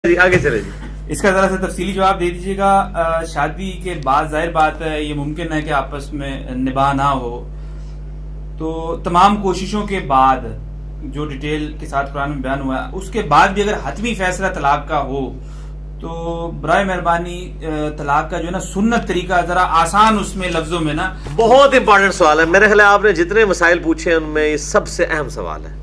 آگے چلے جی. اس کا ذرا سا تفصیلی جواب دے دیجیے گا. شادی کے بعد ظاہر بات ہے یہ ممکن ہے کہ آپس میں نباہ نہ ہو، تو تمام کوششوں کے بعد جو ڈیٹیل کے ساتھ قرآن میں بیان ہوا ہے اس کے بعد بھی اگر حتمی فیصلہ طلاق کا ہو تو برائے مہربانی طلاق کا جو ہے نا سنت طریقہ ذرا آسان اس میں لفظوں میں نا. بہت امپورٹنٹ سوال ہے. میرے خیال ہے آپ نے جتنے مسائل پوچھے ان میں یہ سب سے اہم سوال ہے.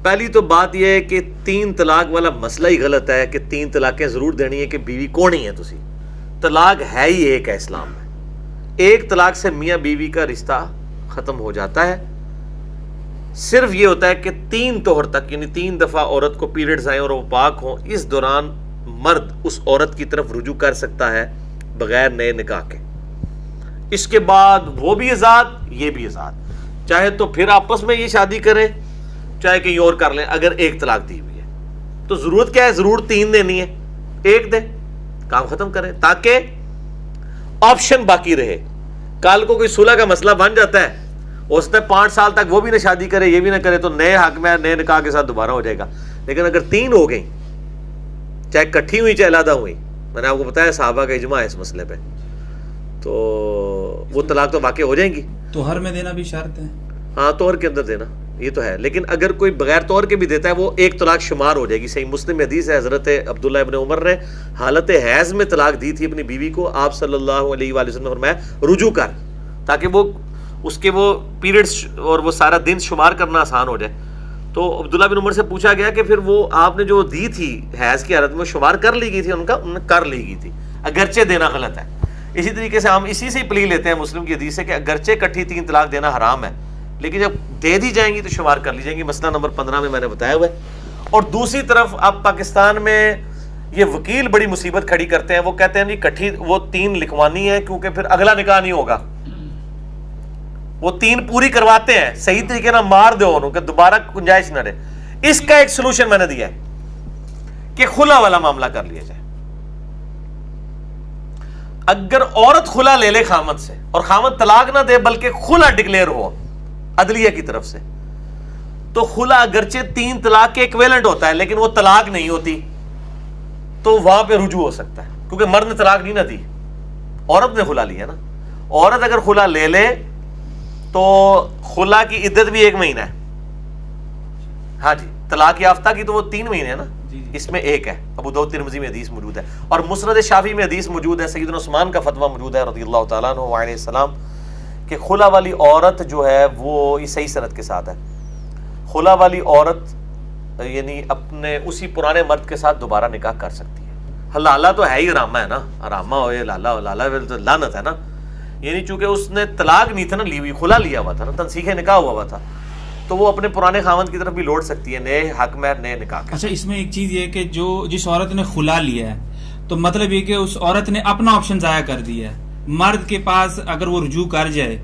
پہلی تو بات یہ ہے کہ 3 طلاق والا مسئلہ ہی غلط ہے کہ 3 طلاقیں ضرور دینی ہے کہ بیوی کون ہی ہے تسی. طلاق ہے ہی ایک ہے اسلام میں. ایک طلاق سے میاں بیوی کا رشتہ ختم ہو جاتا ہے. صرف یہ ہوتا ہے کہ 3 طہر تک یعنی 3 دفعہ عورت کو پیریڈز آئیں اور وہ پاک ہوں، اس دوران مرد اس عورت کی طرف رجوع کر سکتا ہے بغیر نئے نکاح کے. اس کے بعد وہ بھی آزاد یہ بھی آزاد. چاہے تو پھر آپس میں یہ شادی کریں چاہے کہیں اور کر لیں. اگر ایک طلاق دی ہوئی ہے تو ضرورت کیا ہے؟ ضرور 3 دینی ہے. ایک دیں کام ختم کریں تاکہ آپشن باقی رہے. کل کو کوئی صلح کا مسئلہ بن جاتا ہے ہو سکتا ہے 5 سال تک وہ بھی نہ شادی کرے یہ بھی نہ کرے تو نئے حق میں نئے نکاح کے ساتھ دوبارہ ہو جائے گا. لیکن اگر 3 ہو گئی چاہے کٹھی ہوئی چاہے علیحدہ ہوئی، میں نے آپ کو بتایا صحابہ کا اجماع ہے اس مسئلے پہ، تو وہ طلاق تو واقع ہو جائیں گی. توہر میں دینا بھی شرط ہے. ہاں توہر کے اندر دینا یہ تو ہے، لیکن اگر کوئی بغیر توہر کے بھی دیتا ہے وہ ایک طلاق شمار ہو جائے گی. صحیح مسلم حدیث ہے، حضرت عبداللہ ابن عمر نے حالت حیض میں طلاق دی تھی اپنی بیوی کو. آپ صلی اللہ علیہ وآلہ وسلم نے فرمایا رجوع کر، تاکہ وہ اس کے وہ پیریڈز اور وہ سارا دن شمار کرنا آسان ہو جائے. تو عبداللہ بن عمر سے پوچھا گیا کہ پھر وہ آپ نے جو دی تھی حیض کی حالت میں شمار کر لی گئی تھی؟ انہوں نے کر لی گئی تھی، اگرچہ دینا غلط ہے. اسی طریقے سے ہم اسی سے ہی پلی لیتے ہیں مسلم کی حدیث سے کہ اگرچہ کٹھی 3 طلاق دینا حرام ہے لیکن جب دے دی جائیں گی تو شمار کر لی جائیں گی. مسئلہ نمبر 15 میں نے بتایا ہوا ہے. اور دوسری طرف اب پاکستان میں یہ وکیل بڑی مصیبت کھڑی کرتے ہیں. وہ کہتے ہیں جی کٹھی وہ 3 لکھوانی ہے کیونکہ پھر اگلا نکاح نہیں ہوگا. وہ 3 پوری کرواتے ہیں صحیح طریقے نہ مار دو انہوں کہ دوبارہ گنجائش نہ رہے. اس کا ایک سلوشن میں نے دیا ہے کہ خلا والا معاملہ کر لیا جائے. اگر عورت خلا لے لے خامد سے اور خامد طلاق نہ دے بلکہ خلا ڈکلیئر ہو عدلیہ کی طرف سے، تو خلا اگرچہ 3 طلاق کے ایکویلنٹ ہوتا ہے لیکن وہ طلاق نہیں ہوتی، تو وہاں پہ رجوع ہو سکتا ہے کیونکہ مرد نے طلاق نہیں نہ دی، عورت نے خلا لیا نا. عورت اگر خلا لے لے تو خلا کی عدت بھی 1 مہینہ ہے. ہاں جی، طلاق یافتہ کی تو وہ 3 مہینے ہے نا، اس میں 1 ہے. ابو داؤد ترمذی میں حدیث موجود ہے اور مسند شافعی میں حدیث موجود ہے. سیدنا عثمان کا فتویٰ موجود ہے رضی اللہ تعالیٰ عنہ وعلیہ السلام کہ خلا والی عورت جو ہے وہ یہ صحیح سند کے ساتھ ہے. خلا والی عورت یعنی اپنے اسی پرانے مرد کے ساتھ دوبارہ نکاح کر سکتی ہے. حلالہ تو ہے ہی حرامہ ہے نا، حرامہ ہوئے لالہ لالہ لعنت ہے نا. یعنی چونکہ اس نے طلاق نہیں تھا نا لی ہوئی، خلا لیا ہوا تھا نا، تنسیخ نکاح ہوا تھا، تو وہ اپنے پرانے خاوند کی طرف بھی لوٹ سکتی ہے نئے حق میں نئے نکاح کا. اچھا، اس میں ایک چیز یہ کہ جو جس عورت نے خلا لیا ہے تو مطلب یہ کہ اس عورت نے اپنا آپشن ضائع کر دیا ہے. مرد کے پاس اگر وہ رجوع کر جائے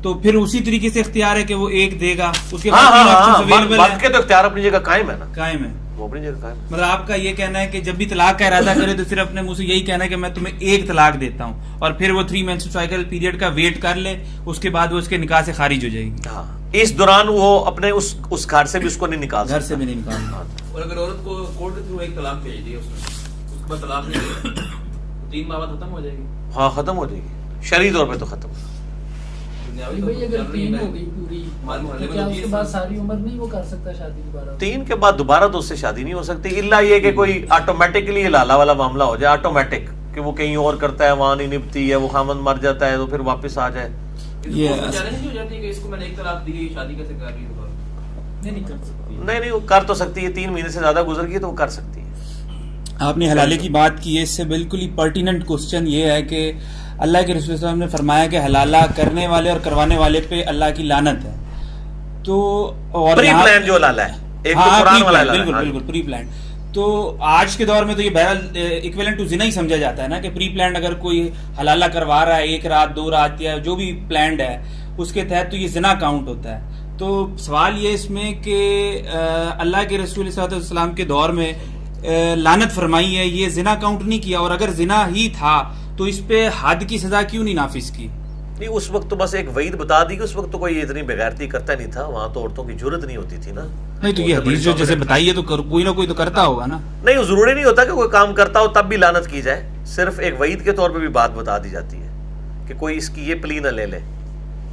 تو پھر اسی طریقے سے اختیار ہے کہ وہ 1 دے گا. اس کے بعد مرد کے تو اختیار اپنی جگہ قائم ہے نا، قائم ہے وہ اپنی جگہ قائم ہے. مطلب آپ کا یہ کہنا ہے کہ جب بھی طلاق کا ارادہ کرے تو صرف اپنے منہ سے یہی کہنا ہے کہ میں تمہیں 1 طلاق دیتا ہوں اور پھر وہ 3 مینسٹرل سائیکل پیریڈ کا ویٹ کر لے، اس کے بعد وہ اس کے نکاح سے خارج ہو جائے گی. ہاں، اس دوران وہ اپنے اس گھر سے بھی اس کو نہیں نکال گھر سے بھی نہیں نکالنا. اور اگر عورت کو کورٹ کے تھرو 1 طلاق بھیج دی اس کے بعد طلاق نہیں دی 3 ماہ بعد ختم ہو جائے گی. ہاں ختم ہو جائے گی، شرعی طور پہ تو ختم. اگر 3 ہو گئی پوری کیا اس کے بعد ساری عمر نہیں وہ کر سکتا شادی دوبارہ؟ 3 کے بعد دوبارہ تو اس سے شادی نہیں ہو سکتی الا یہ کہ کوئی آٹومیٹکلی لالا والا معاملہ ہو جائے، آٹومیٹک کہ وہ کہیں اور کرتا ہے وہاں نہیں نبھتی ہے، وہ خامند مر جاتا ہے تو پھر واپس آ جائے. چیلنج ہو جاتی ہے کہ اس کو میں نے 1 طلاق دی شادی کیسے کر رہی ہوں؟ نہیں وہ کر تو سکتی ہے. 3 مہینے سے زیادہ گزر گئی تو وہ کر سکتی ہے. آپ نے حلالے کی بات کی ہے، اس سے بالکل ہی پرٹیننٹ کوسچن یہ ہے کہ اللہ کے رسول صلی اللہ علیہ وسلم نے فرمایا کہ حلالہ کرنے والے اور کروانے والے پہ اللہ کی لعنت ہے. تو اور پری پلان جو حلالہ ہے ایک تو قرآن والا حلالہ ہے. بالکل پری پلان. تو آج کے دور میں تو یہ بہرحال ایکویلنٹ ٹو زنا ہی سمجھا جاتا ہے نا کہ پری پلانڈ اگر کوئی حلالہ کروا رہا ہے 1 رات 2 رات یا جو بھی پلانڈ ہے اس کے تحت تو یہ زنا کاؤنٹ ہوتا ہے. تو سوال یہ اس میں کہ اللہ کے رسول صلی اللہ علیہ وسلم کے دور میں لعنت فرمائی ہے، یہ زنا کاؤنٹ نہیں کیا، اور اگر زنا ہی تھا تو اس پہ حد کی سزا کیوں نہیں نافذ کی؟ نہیں اس وقت تو بس ایک وعید بتا دی کہ اس وقت تو کوئی اتنی بغیرتی کرتا نہیں تھا, وہاں تو عورتوں کی جرت نہیں ہوتی تھی نا. نہیں تو یہ حدیث جو جیسے بتائیے تو کوئی نہ کوئی تو کرتا ہوگا نا. نہیں ضروری نہیں ہوتا کہ کوئی کام کرتا ہو تب بھی لعنت کی جائے, صرف ایک وعید کے طور پہ بھی بات بتا دی جاتی ہے کہ کوئی اس کی یہ پلی نہ لے لے,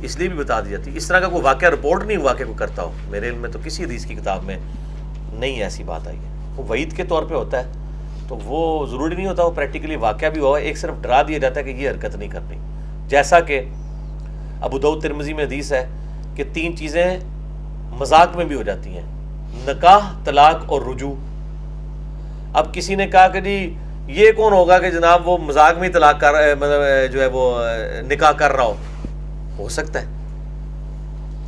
اس لیے بھی بتا دی جاتی ہے. اس طرح کا کوئی واقعہ رپورٹ نہیں ہوا کہ کوئی کرتا ہو, میرے علم میں تو کسی حدیث کی کتاب میں نہیں ایسی بات آئی ہے. وہ وعید کے طور پہ ہوتا ہے تو وہ ضروری نہیں ہوتا وہ پریکٹیکلی واقعہ بھی ہوا ہے, ایک صرف ڈرا دیا جاتا ہے کہ یہ حرکت نہیں کرنی. جیسا کہ ابو داؤد ترمذی میں حدیث ہے کہ 3 چیزیں مذاق میں بھی ہو جاتی ہیں, نکاح, طلاق اور رجوع. اب کسی نے کہا کہ جی یہ کون ہوگا کہ جناب وہ مذاق میں ہی طلاق کر مطلب جو ہے وہ نکاح کر رہا ہو سکتا ہے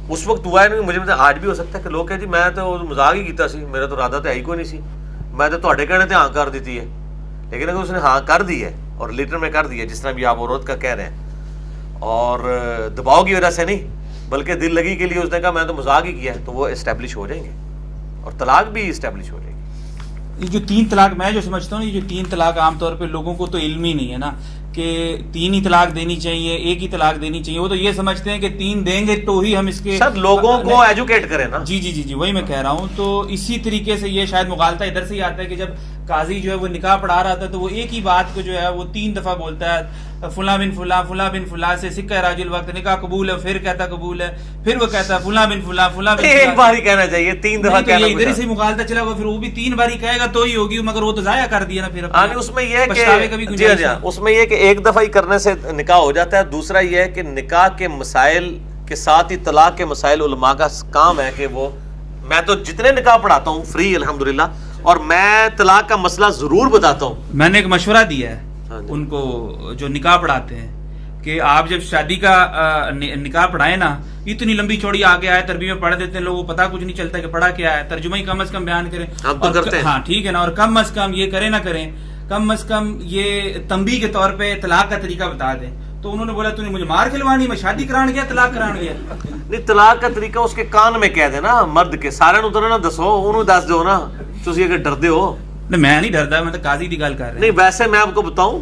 اس وقت ہوا ہے نہیں, مجھے آج بھی ہو سکتا ہے کہ لوگ کہیں جی میں تو مذاق ہی کیتا سی, میرا تو ارادہ تو ہے ہی کوئی نہیں سی, میں تو تہاڈے کہنے تے ہاں کر دیتی ہے. لیکن اگر اس نے ہاں کر دی ہے اور لیٹر میں کر دی ہے, جس طرح بھی آپ عورت کا کہہ رہے ہیں, اور دباؤ کی وجہ سے نہیں بلکہ دل لگی کے لیے اس نے کہا میں تو مذاق ہی کیا ہے, تو وہ اسٹیبلش ہو جائیں گے اور طلاق بھی اسٹیبلش ہو جائے گی. یہ جو 3 طلاق میں جو سمجھتا ہوں, یہ جو 3 طلاق عام طور پہ لوگوں کو تو علم ہی نہیں ہے نا کہ 3 ہی طلاق دینی چاہیے, 1 ہی طلاق دینی چاہیے. وہ تو یہ سمجھتے ہیں کہ 3 دیں گے تو ہی ہم اس کے سر لوگوں کو ایجوکیٹ کریں نا. جی وہی میں کہہ رہا ہوں. تو اسی طریقے سے یہ شاید مغالطہ ادھر سے ہی آتا ہے کہ جب قاضی جو ہے وہ نکاح پڑھا رہا تھا تو وہ ایک ہی بات کو جو ہے وہ 3 دفعہ بولتا ہے, فلاں بن فلاں, فلاں بن فلاں سے سکہ راج الوقت, نکاح قبول ہے, پھر کہتا قبول ہے, پھر وہ کہتا ہے فلاں بن فلاں, فلاں بن ایک بار ہی کہنا چاہیے, 3 دفعہ کہنا. ادھر ہی سے مغالطہ چلا ہوا, پھر وہ بھی 3 بار ہی کہے گا تو ہی ہوگی, مگر وہ تو ضائع کر دیا نا پھر. اس میں یہ کہ جی اس میں یہ کہ ایک دفعہ ہی کرنے سے نکاح ہو جاتا ہے. دوسرا یہ ہے کہ نکاح کے مسائل کے ساتھ ہی طلاق کے مسائل علماء کا کام ہے کہ وہ, میں تو جتنے نکاح پڑھاتا ہوں فری الحمدللہ, اور میں طلاق کا مسئلہ ضرور بتاتا ہوں. میں نے ایک مشورہ دیا ہے ان کو جو نکاح پڑھاتے ہیں کہ آپ جب شادی کا نکاح پڑھائیں نا, اتنی لمبی چوڑی آگے آئے تربی میں پڑھ دیتے ہیں لوگوں کو, پتا کچھ نہیں چلتا کہ پڑھا کیا ہے, ترجمہ ہی کم از کم بیان کریں. ہاں ٹھیک ہے نا, اور کم از کم یہ کریں نہ کریں, کم از کم یہ تنبیہ کے طور پہ طلاق کا طریقہ بتا دیں. تو انہوں نے بولا تو نے مجھے مار کھلوانی, میں شادی کران گیا طلاق کران گیا. نہیں طلاق کا طریقہ اس کے کان میں کہہ دینا, مرد کے سارے نو تو نہ دسو, انہوں دس دو نا, تسی اگر ڈردے ہو. نہیں میں نہیں ڈردا, میں تو قاضی دی گل کر رہا. نہیں ویسے میں آپ کو بتاؤں,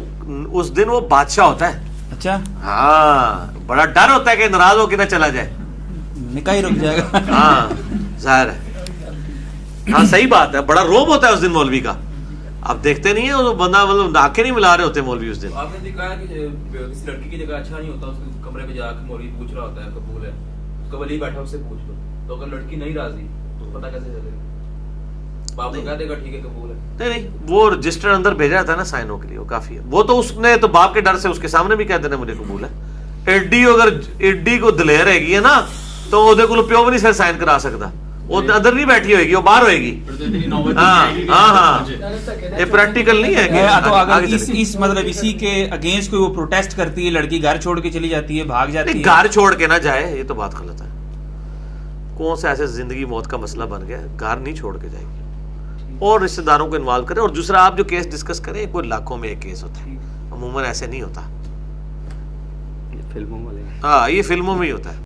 اس دن وہ بادشاہ ہوتا ہے. اچھا ہاں, بڑا ڈر ہوتا ہے کہ ناراض ہو کے نہ چلا جائے, نکاح ہی رک جائے گا. ہاں ظاہر ہے, ہاں صحیح بات ہے, بڑا روب ہوتا ہے اس دن مولوی کا. آپ دیکھتے نہیں ہیں وہ بندہ مطلب آنکھیں نہیں ملا رہے ہوتے مولوی اس دن. آپ نے کہا کہ کسی لڑکی کی جگہ اچھا نہیں ہوتا, اس کے کمرے میں جا کے مولوی پوچھ رہا ہوتا ہے قبول ہے, اس کا ولی بیٹھا اس سے پوچھ لو, تو اگر لڑکی نہیں راضی تو پتہ کیسے چلے گا؟ باپ کو کہہ دے گا ٹھیک ہے قبول ہے. نہیں وہ رجسٹر اندر بھیجا جاتا ہے نا سائنوں کے لیے, وہ کافی ہے. وہ تو اس نے تو باپ کے ڈر سے اس کے سامنے بھی کہہ دینا مجھے قبول ہے. ایڈی اگر ایڈی کو دلیر ہے گی ہے نا, تو وہ کو پیو بھی نہیں سر سائن کرا سکتا, وہ اندر نہیں بیٹھی ہوئے گی, وہ باہر ہوئے گی. ہاں یہ پریکٹیکل نہیں ہے کہ اگر اس مطلب اسی کے اگینسٹ کوئی وہ پروٹیسٹ کرتی ہے, لڑکی گھر چھوڑ کے چلی جاتی ہے, بھاگ جاتی ہے. گھر چھوڑ کے نہ جائے, یہ تو بات غلط ہے. کون سے ایسے زندگی موت کا مسئلہ بن گیا, گھر نہیں چھوڑ کے جائے گی, اور رشتہ داروں کو انوالو کریں. اور دوسرا آپ جو کیس ڈسکس کریں, کوئی لاکھوں میں ایک کیس ہوتا ہے, عموماً ایسے نہیں ہوتا. ہاں یہ فلموں میں ہی ہوتا ہے.